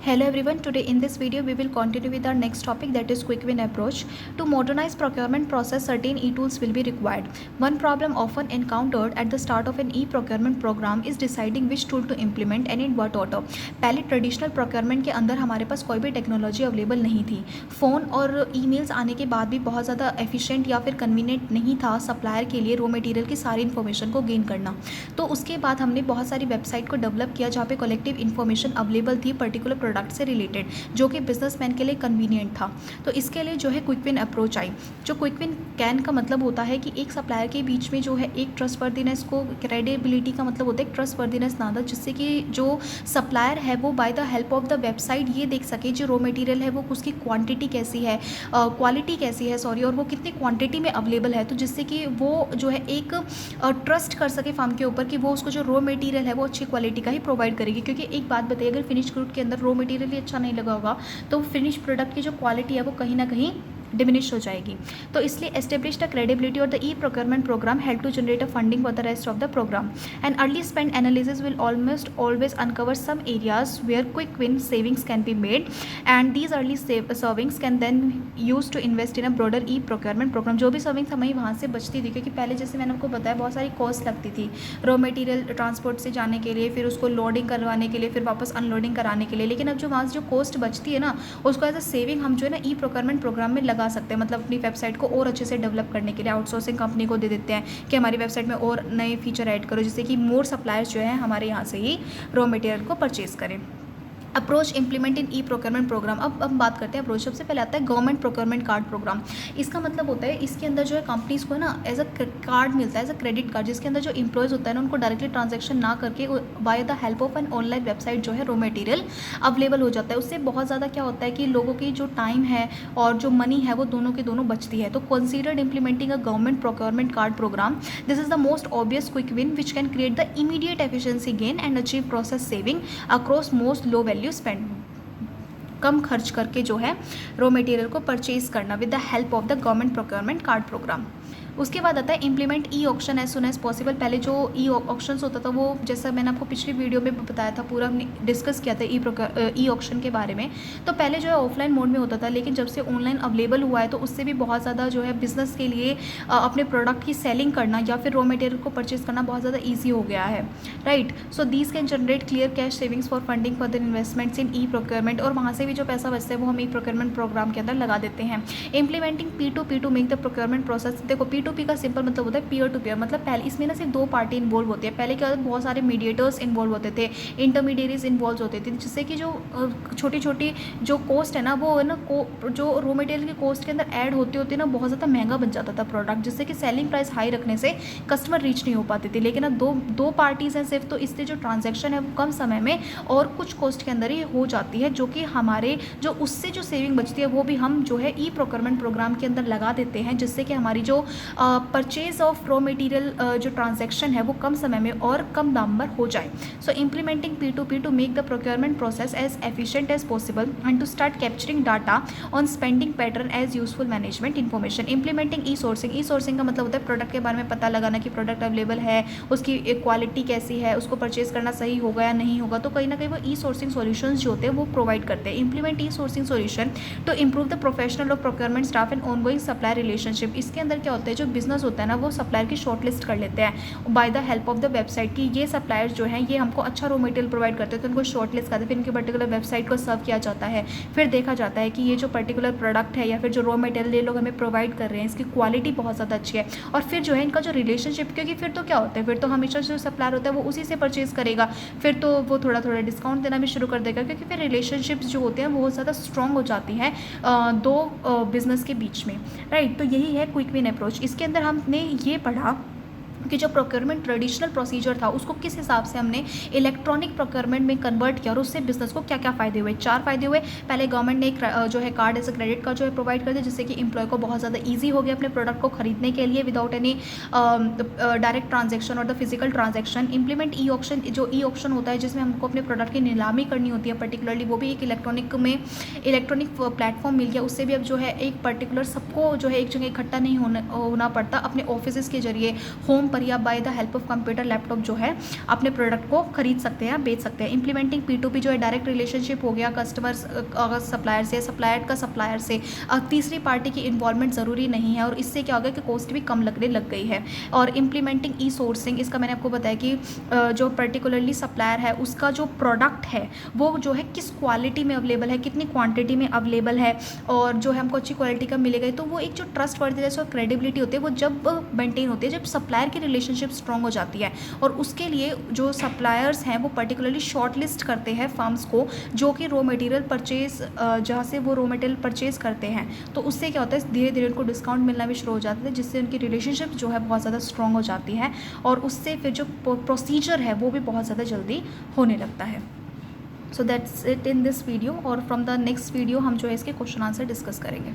Hello everyone, today in this video we will continue with our next topic, that is quick win approach. To modernize procurement process, certain e-tools will be required. One problem often encountered at the start of an e-procurement program is deciding which tool to implement and in what order. पहले traditional procurement के अंदर हमारे पास कोई भी technology available नहीं थी. Phone और emails आने के बाद भी बहुत ज़्यादा एफिशिएंट या फिर कन्वीनियंट नहीं था सप्लायर के लिए रॉ मटेरियल की सारी इन्फॉर्मेशन को गेन करना. तो उसके बाद हमने बहुत सारी वेबसाइट को डेवलप किया जहाँ पे कलेक्टिव इन्फॉर्मेशन अवेलेबल थी पर्टिकुलर प्रोडक्ट से रिलेटेड, जो कि बिजनेसमैन के लिए कन्वीनियंट था. तो इसके लिए जो है क्विक विन अप्रोच आई. जो क्विक विन कैन का मतलब होता है कि एक सप्लायर के बीच में जो है एक ट्रस्टवर्दीनेस को, क्रेडिबिलिटी का मतलब होता है ट्रस्टवर्दीनेस नादा, जिससे कि जो सप्लायर है वो by the help of the website ये देख सके जो रॉ मटेरियल है वो उसकी क्वांटिटी कैसी है, क्वालिटी कैसी है और वो कितनी क्वांटिटी में अवेलेबल है. तो जिससे कि वो जो है एक ट्रस्ट कर सके फार्म के ऊपर कि वो उसको जो रॉ मटेरियल है वो अच्छी क्वालिटी का ही प्रोवाइड करेगी. क्योंकि एक बात बताइए, अगर फिनिश गुड के अंदर रॉ मटेरियल ही अच्छा नहीं लगा होगा तो फिनिश प्रोडक्ट की जो क्वालिटी है वो कहीं ना कहीं डिमिनिश हो जाएगी. तो इसलिए एस्टेब्लिश द क्रेडिबिलिटी और the E procurement program help to generate a funding for the rest of the program. And early spend analysis will almost always uncover some areas where quick win savings can be made and these early servings can then use to invest in a broader E procurement program. जो भी servings हमें वहाँ से बचती थी, क्योंकि पहले जैसे मैंने आपको बताया बहुत सारी कॉस्ट लगती थी रॉ मटेरियल ट्रांसपोर्ट से जाने के लिए, फिर उसको लोडिंग करवाने के लिए, फिर वापस अनलोडिंग कराने के लिए. लेकिन अब जो वहाँ से जो कॉस्ट बचती है ना, उसको एज अ सेविंग हम जो है ना ई प्रोक्योरमेंट प्रोग्राम में लगा सकते हैं. मतलब अपनी वेबसाइट को और अच्छे से डेवलप करने के लिए आउटसोर्सिंग कंपनी को दे देते हैं कि हमारी वेबसाइट में और नए फीचर ऐड करो, जिससे कि मोर सप्लायर्स जो है हमारे यहाँ से ही रॉ मटेरियल को परचेज करें. अप्रोच इंप्लीमेंट इन ई प्रोक्योरमेंट प्रोग्राम. अब हम बात करते हैं अप्रोच. सबसे पहले आता है गवर्नमेंट प्रोक्योरमेंट कार्ड प्रोग्राम. इसका मतलब होता है इसके अंदर जो है कंपनीज को ना एज अ कार्ड मिलता है, एज अ क्रेडिट कार्ड, जिसके अंदर जो एम्प्लॉयज़ होता है ना उनको डायरेक्टली ट्रांजैक्शन ना करके by the help of an online website जो है रॉ मटेरियल अवेलेबल हो जाता है. उससे बहुत ज़्यादा क्या होता है कि लोगों की जो टाइम है और जो मनी है वो दोनों के दोनों बचती है. तो considered implementing a government procurement card program. This is the most obvious quick win which can create the immediate efficiency gain and achieve process saving across most low value spend. कम खर्च करके जो है रॉ मटेरियल को purchase करना with the help of the government procurement card program. उसके बाद आता है implement e auction as soon as possible. पहले जो ई ऑक्शंस होता था वो, जैसा मैंने आपको पिछली वीडियो में बताया था, पूरा हमने डिस्कस किया था ई ऑक्शन के बारे में. तो पहले जो है ऑफलाइन मोड में होता था, लेकिन जब से ऑनलाइन अवेलेबल हुआ है तो उससे भी बहुत ज़्यादा जो है बिजनेस के लिए अपने प्रोडक्ट की सेलिंग करना या फिर रॉ मटेरियल को परचेज करना बहुत ज़्यादा ईजी हो गया है. Right. So these can generate clear cash savings for funding further investments in e procurement. और वहाँ से भी जो पैसा बचता है वो हम ई प्रोक्योरमेंट प्रोग्राम के अंदर लगा देते हैं. Implementing P2P to make the procurement process. देखो P2P का सिंपल मतलब होता है पीयर टू पीयर. मतलब पहले इसमें ना सिर्फ दो पार्टी इन्वॉल्व होती है. पहले क्या होता है, बहुत सारे मीडिएटर्स इन्वॉल्व होते थे, इंटरमीडिएरीज इन्वॉल्व होते थे, जिससे कि जो छोटी छोटी जो कॉस्ट है ना वो है ना जो रॉ मटेरियल की कॉस्ट के अंदर ऐड होते होते ना बहुत ज़्यादा महंगा बन जाता था प्रोडक्ट, जिससे कि सेलिंग प्राइस हाई रखने से कस्टमर रीच नहीं हो पाती थी. लेकिन अब दो पार्टीज़ हैं सिर्फ, तो इससे जो ट्रांजेक्शन है वो कम समय में और कुछ कॉस्ट के अंदर ही हो जाती है, जो कि हमारे जो उससे जो सेविंग बचती है वो भी हम जो है ई प्रोक्योरमेंट प्रोग्राम के अंदर लगा देते हैं, जिससे कि हमारी जो परचेज ऑफ रॉ मटेरियल जो ट्रांजैक्शन है वो कम समय में और कम दाम पर हो जाए. So implementing P2P to make the procurement process as efficient as possible and to start capturing data on spending pattern as useful management information. Implementing e sourcing का मतलब होता है प्रोडक्ट के बारे में पता लगाना कि प्रोडक्ट अवेलेबल है, उसकी क्वालिटी कैसी है, उसको परचेज करना सही होगा या नहीं होगा. तो कहीं ना कहीं वो ई सोर्सिंग सॉल्यूशंस जो होते हैं वो प्रोवाइड करते हैं. Implement E sourcing solution to improve the professional of procurement staff and ongoing supply relationship. इसके अंदर क्या होता है, जो बिजनेस होता है ना वो सप्लायर की शॉर्ट लिस्ट कर लेते हैं by the help of the website की ये सप्लायर्स जो हैं ये हमको अच्छा रॉ मटेरियल प्रोवाइड करते हैं. तो उनको शॉर्ट लिस्ट करते हैं, फिर उनकी पर्टिकुलर वेबसाइट को सर्व किया जाता है. फिर देखा जाता है कि ये जो पर्टिकुलर प्रोडक्ट है या फिर जो रॉ मटेरियल ये लोग हमें प्रोवाइड कर रहे हैं इसकी क्वालिटी बहुत ज़्यादा अच्छी है. और फिर जो है इनका जो रिलेशनशिप, क्योंकि फिर तो क्या होता है, फिर तो हमेशा जो सप्लायर होता है वो उसी से परचेज करेगा, फिर तो वो थोड़ा थोड़ा डिस्काउंट देना भी शुरू कर देगा, क्योंकि फिर रिलेशनशिप्स जो होते हैं बहुत ज़्यादा स्ट्रॉन्ग हो जाती हैं दो बिजनेस के बीच में. राइट. तो यही है क्विक विन अप्रोच. इसके अंदर हमने ये पढ़ा कि जो प्रोक्योरमेंट ट्रेडिशनल प्रोसीजर था उसको किस हिसाब से हमने इलेक्ट्रॉनिक प्रोक्योरमेंट में कन्वर्ट किया और उससे बिजनेस को क्या क्या फ़ायदे हुए. 4 फ़ायदे हुए. पहले गवर्नमेंट ने एक जो है card as a credit card जो है प्रोवाइड कर दिया, जिससे कि एम्प्लॉय को बहुत ज़्यादा ईजी हो गया अपने प्रोडक्ट को खरीदने के लिए विदाउट एनी डायरेक्ट ट्रांजेक्शन और the physical transaction. Implement e auction. जो ई ऑक्शन होता है जिसमें हमको अपने प्रोडक्ट की नीलामी करनी होती है पर्टिकुलरली, वो भी एक इलेक्ट्रॉनिक प्लेटफॉर्म मिल गया. उससे भी अब जो है एक पर्टिकुलर सबको जो है एक जगह इकट्ठा नहीं होना पड़ता, अपने ऑफिस के जरिए होम पर या by the help of computer laptop जो है अपने प्रोडक्ट को खरीद सकते हैं, बेच सकते हैं। इम्प्लीमेंटिंग P2P जो है डायरेक्ट रिलेशनशिप हो गया कस्टमर्स सप्लायर से, सप्लायर का सप्लायर से। तीसरी पार्टी की इन्वॉल्वमेंट ज़रूरी नहीं है और इससे क्या होगा कि कॉस्ट भी कम लगने लग गई है। और इम्प्लीमेंटिंग ई सोर्सिंग, इसका मैंने आपको बताया कि जो पर्टिकुलरली सप्लायर है उसका जो प्रोडक्ट है वो जो है किस क्वालिटी में अवेलेबल है, कितनी क्वांटिटी में अवेलेबल है और जो है हमको अच्छी क्वालिटी का मिलेगा। तो वो एक जो ट्रस्ट वर्दीनेस और क्रेडिबिलिटी होती है वो जब मेंटेन होती है, जब सप्लायर की रिलेशनशिप स्ट्रॉन्ग हो जाती है। और उसके लिए जो सप्लायर्स हैं वो पर्टिकुलरली शॉर्ट लिस्ट करते हैं फर्म्स को जो कि रॉ मटेरियल परचेज, जहाँ से वो रॉ मटेरियल परचेज करते हैं। तो उससे क्या होता है धीरे धीरे उनको डिस्काउंट मिलना भी शुरू हो जाता है, जिससे उनकी रिलेशनशिप जो है बहुत ज़्यादा स्ट्रॉन्ग हो जाती है और उससे फिर जो प्रोसीजर है वो भी बहुत ज़्यादा जल्दी होने लगता है। So that's it in this video और फ्रॉम द नेक्स्ट वीडियो हम जो है इसके क्वेश्चन आंसर डिस्कस करेंगे।